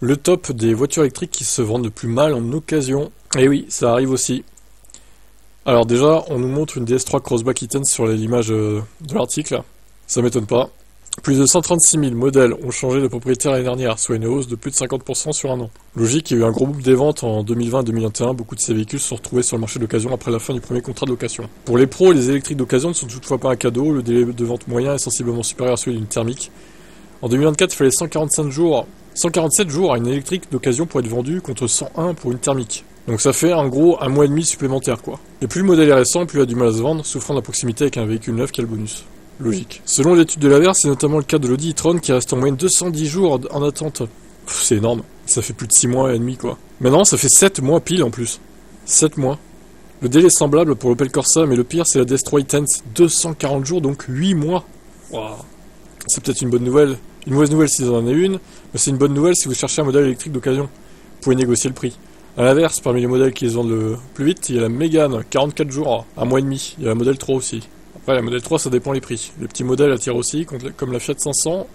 Le top des voitures électriques qui se vendent le plus mal en occasion. Et oui, ça arrive aussi. Alors déjà, on nous montre une DS3 Crossback Kitten sur l'image de l'article. Ça m'étonne pas. Plus de 136 000 modèles ont changé de propriétaire l'année dernière, soit une hausse de plus de 50% sur un an. Logique, il y a eu un gros boom des ventes en 2020 et 2021. Beaucoup de ces véhicules se sont retrouvés sur le marché d'occasion après la fin du premier contrat de location. Pour les pros, les électriques d'occasion ne sont toutefois pas un cadeau. Le délai de vente moyen est sensiblement supérieur à celui d'une thermique. En 2024, il fallait 147 jours à une électrique d'occasion pour être vendue contre 101 pour une thermique. Donc ça fait en gros un mois et demi supplémentaire quoi. Et plus le modèle est récent, plus il a du mal à se vendre, souffrant de la proximité avec un véhicule neuf qui a le bonus. Logique. Selon l'étude de l'Averse, c'est notamment le cas de l'Audi e-tron qui reste en moyenne 210 jours en attente. C'est énorme. Ça fait plus de 6 mois et demi quoi. Maintenant ça fait 7 mois pile en plus. 7 mois. Le délai est semblable pour l'Opel Corsa, mais le pire c'est la DS3 e-Tense. 240 jours, donc 8 mois. Waouh. C'est peut-être une bonne nouvelle. Une mauvaise nouvelle si vous en avez une, mais c'est une bonne nouvelle si vous cherchez un modèle électrique d'occasion. Vous pouvez négocier le prix. A l'inverse, parmi les modèles qui se vendent le plus vite, il y a la Mégane, 44 jours, un mois et demi. Il y a la modèle 3 aussi. Après, la modèle 3, ça dépend les prix. Les petits modèles attirent aussi, comme la Fiat 500,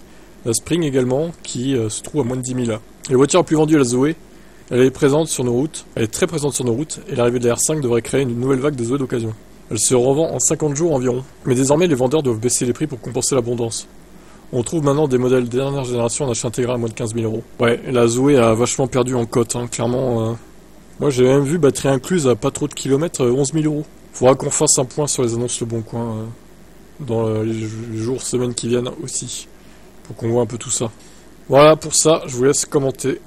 la Spring également, qui se trouve à moins de 10 000. Les voitures les plus vendues, la Zoé, elle est présente sur nos routes, elle est très présente sur nos routes, et l'arrivée de la R5 devrait créer une nouvelle vague de Zoé d'occasion. Elle se revend en 50 jours environ. Mais désormais, les vendeurs doivent baisser les prix pour compenser l'abondance. On trouve maintenant des modèles dernière génération en achat intégral à moins de 15 000 euros. Ouais, la Zoé a vachement perdu en cote, hein, clairement. Moi j'ai même vu batterie incluse à pas trop de kilomètres, 11 000 euros. Faudra qu'on fasse un point sur les annonces Le Bon Coin dans les jours, semaines qui viennent aussi, pour qu'on voit un peu tout ça. Voilà, pour ça, je vous laisse commenter.